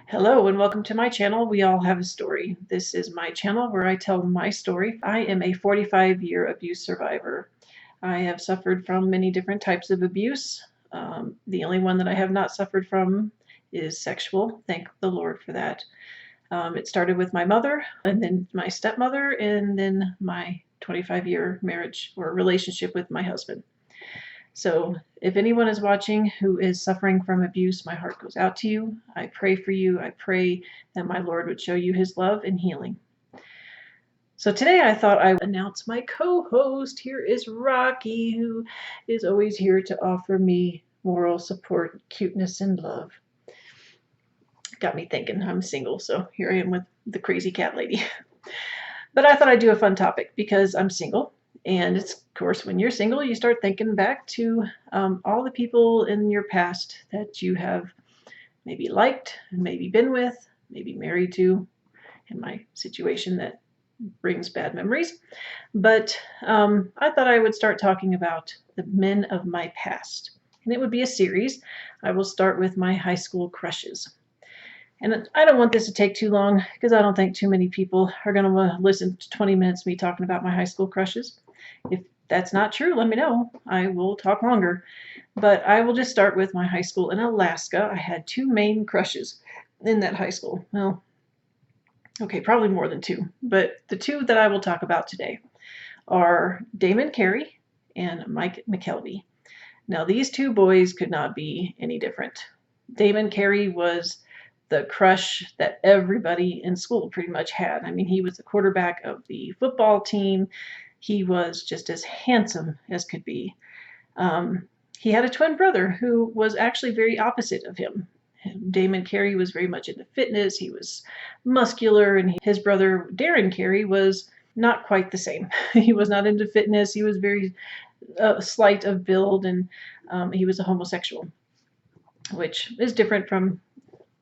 Hello and welcome to my channel. We all have a story. This is my channel where I tell my story. I am a 45-year abuse survivor. I have suffered from many different types of abuse. The only one that I have not suffered from is sexual. Thank the Lord for that. It started with my mother, and then my stepmother, and then my 25-year marriage or relationship with my husband. So if anyone is watching who is suffering from abuse, my heart goes out to you. I pray for you. I pray that my Lord would show you his love and healing. So today I thought I would announce my co-host. Here is Rocky, who is always here to offer me moral support, cuteness, and love. Got me thinking I'm single, so here I am with the crazy cat lady. But I thought I'd do a fun topic because I'm single. And it's, of course, when you're single, you start thinking back to all the people in your past that you have maybe liked, maybe been with, maybe married to. In my situation, that brings bad memories. But I thought I would start talking about the men of my past. And it would be a series. I will start with my high school crushes. And I don't want this to take too long because I don't think too many people are going to listen to 20 minutes of me talking about my high school crushes. If that's not true, let me know. I will talk longer. But I will just start with my high school in Alaska. I had two main crushes in that high school. Well, okay, probably more than two. But the two that I will talk about today are Damon Carey and Mike McKelvey. Now, these two boys could not be any different. Damon Carey was the crush that everybody in school pretty much had. I mean, he was the quarterback of the football team. He was just as handsome as could be. He had a twin brother who was actually very opposite of him. Damon Carey was very much into fitness. He was muscular, and his brother Darren Carey was not quite the same. He was not into fitness. He was very slight of build, and he was a homosexual, which is different from,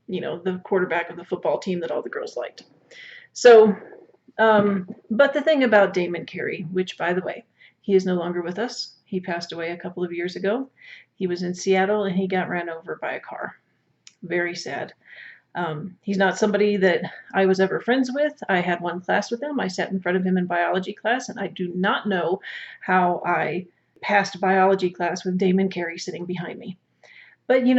the quarterback of the football team that all the girls liked. So, but the thing about Damon Carey, which, by the way, he is no longer with us. He passed away a couple of years ago. He was in Seattle and he got ran over by a car. Very sad. He's not somebody that I was ever friends with. I had one class with him. I sat in front of him in biology class, and I do not know how I passed biology class with Damon Carey sitting behind me. But you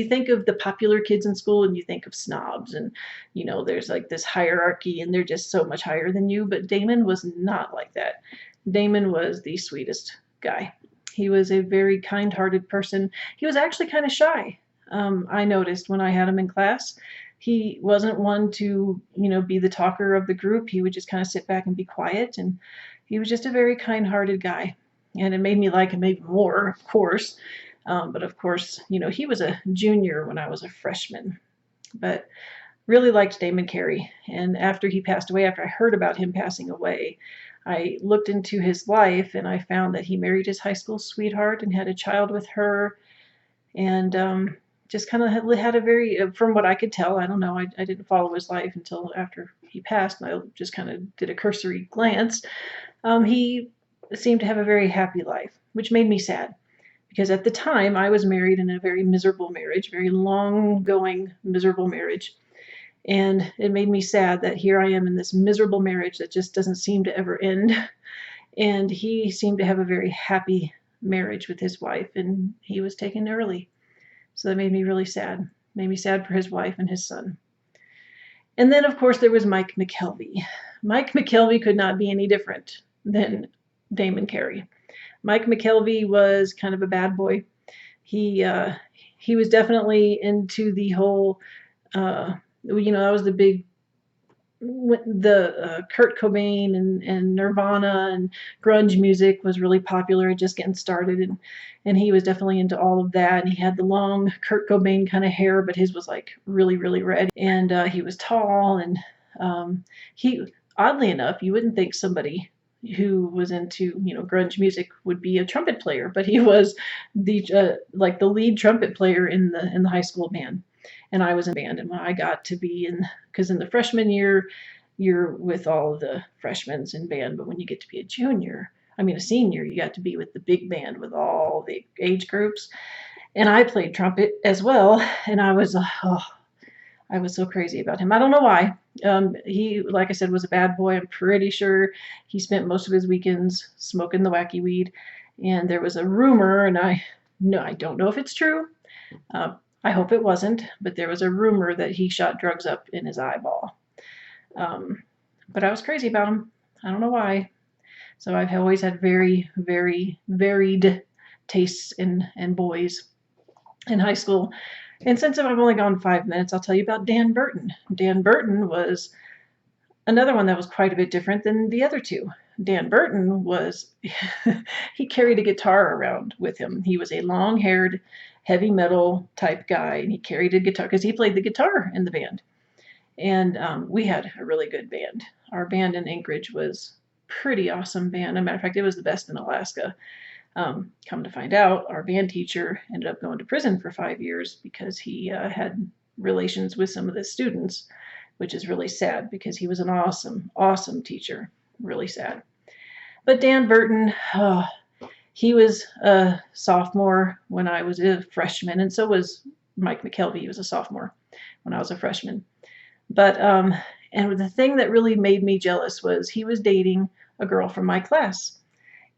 think of the popular kids in school and you think of snobs, and there's like this hierarchy and they're just so much higher than you. But Damon was not like that. Damon was the sweetest guy. He was a very kind-hearted person. He was actually kind of shy. I noticed when I had him in class, he wasn't one to, be the talker of the group. He would just kind of sit back and be quiet. And he was just a very kind-hearted guy. And it made me like him even more, of course. But of course, he was a junior when I was a freshman. But really liked Damon Carey. And after he passed away, after I heard about him passing away, I looked into his life and I found that he married his high school sweetheart and had a child with her. And just kind of had a very, from what I could tell, I don't know, I didn't follow his life until after he passed, and I just kind of did a cursory glance. He seemed to have a very happy life, which made me sad. Because at the time, I was married in a very miserable marriage, very long-going, miserable marriage. And it made me sad that here I am in this miserable marriage that just doesn't seem to ever end. And he seemed to have a very happy marriage with his wife, and he was taken early. So that made me really sad. Made me sad for his wife and his son. And then, of course, there was Mike McKelvey. Mike McKelvey could not be any different than Damon Carey. Mike McKelvey was kind of a bad boy. He was definitely into the whole, that was the big, Kurt Cobain and Nirvana and grunge music was really popular, just getting started, and he was definitely into all of that. And he had the long Kurt Cobain kind of hair, but his was like really, really red. And he was tall, and he, oddly enough, you wouldn't think somebody who was into grunge music would be a trumpet player, but he was the lead trumpet player in the high school band. And I was in band, and I got to be because in the freshman year you're with all of the freshmen in band, but when you get to be a senior, you got to be with the big band with all the age groups. And I played trumpet as well, and I was I was so crazy about him. I don't know why. He, like I said, was a bad boy. I'm pretty sure he spent most of his weekends smoking the wacky weed. And there was a rumor, and I don't know if it's true. Uh, I hope it wasn't, but there was a rumor that he shot drugs up in his eyeball. Um, but I was crazy about him. I don't know why. So I've always had very, very varied tastes in boys in high school. And since I've only gone 5 minutes, I'll tell you about Dan Burton. Dan Burton was another one that was quite a bit different than the other two. Dan Burton was, he carried a guitar around with him. He was a long haired, heavy metal type guy, and he carried a guitar because he played the guitar in the band. And we had a really good band. Our band in Anchorage was pretty awesome band. As a matter of fact, it was the best in Alaska. Come to find out, our band teacher ended up going to prison for 5 years because he had relations with some of the students, which is really sad because he was an awesome, awesome teacher. Really sad. But Dan Burton, he was a sophomore when I was a freshman, and so was Mike McKelvey. He was a sophomore when I was a freshman. But and the thing that really made me jealous was he was dating a girl from my class.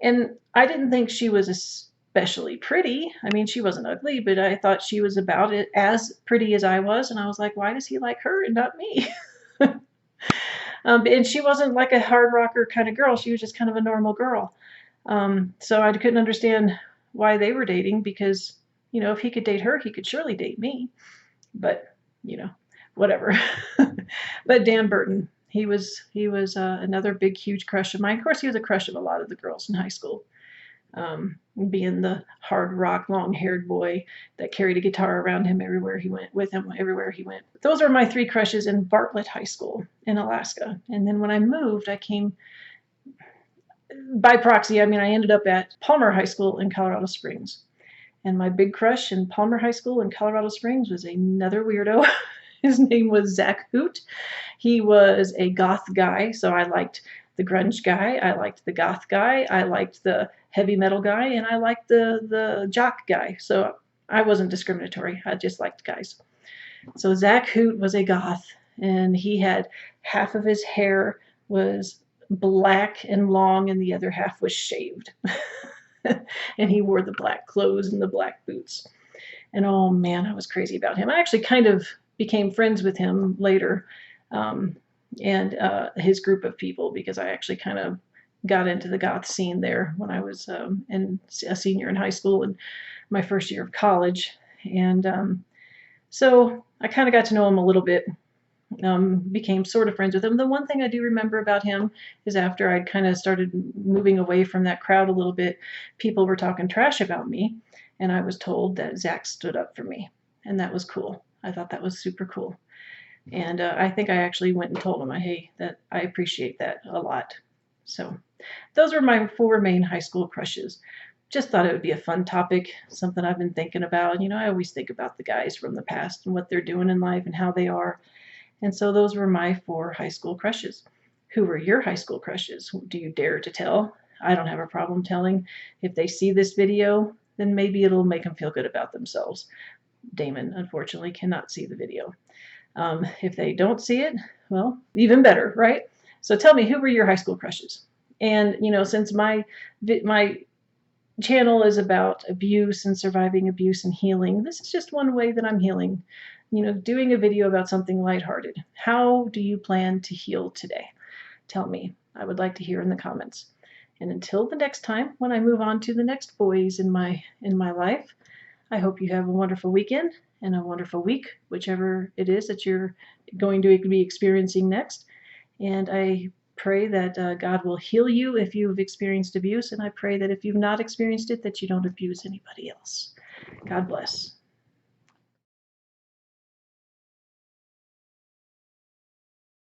And I didn't think she was especially pretty. I mean, she wasn't ugly, but I thought she was about it as pretty as I was. And I was like, why does he like her and not me? And she wasn't like a hard rocker kind of girl. She was just kind of a normal girl. So I couldn't understand why they were dating because, if he could date her, he could surely date me. But, whatever. But Dan Burton, he was another big, huge crush of mine. Of course, he was a crush of a lot of the girls in high school. Being the hard rock, long-haired boy that carried a guitar around him everywhere he went, with him everywhere he went. Those are my 3 crushes in Bartlett High School in Alaska. And then when I moved, I came by proxy. I mean, I ended up at Palmer High School in Colorado Springs. And my big crush in Palmer High School in Colorado Springs was another weirdo. His name was Zach Hoot. He was a goth guy, so I liked the grunge guy, I liked the goth guy, I liked the heavy metal guy, and I liked the jock guy. So I wasn't discriminatory. I just liked guys. So Zach Hoot was a goth, and he had half of his hair was black and long, and the other half was shaved. And he wore the black clothes and the black boots. And oh man, I was crazy about him. I actually kind of became friends with him later, and his group of people, because I actually kind of got into the goth scene there when I was a senior in high school and my first year of college. And so I kind of got to know him a little bit, became sort of friends with him. The one thing I do remember about him is after I'd kind of started moving away from that crowd a little bit, people were talking trash about me, and I was told that Zach stood up for me, and that was cool. I thought that was super cool. And I think I actually went and told him, hey, that I appreciate that a lot. So those were my 4 main high school crushes. Just thought it would be a fun topic, something I've been thinking about. I always think about the guys from the past and what they're doing in life and how they are. And so those were my 4 high school crushes. Who were your high school crushes? Do you dare to tell? I don't have a problem telling. If they see this video, then maybe it'll make them feel good about themselves. Damon, unfortunately, cannot see the video. If they don't see it, well, even better, right? So tell me, who were your high school crushes? And, since my channel is about abuse and surviving abuse and healing, this is just one way that I'm healing. Doing a video about something lighthearted. How do you plan to heal today? Tell me. I would like to hear in the comments. And until the next time, when I move on to the next boys in my life, I hope you have a wonderful weekend and a wonderful week, whichever it is that you're going to be experiencing next. And I pray that God will heal you if you've experienced abuse, and I pray that if you've not experienced it, that you don't abuse anybody else. God bless.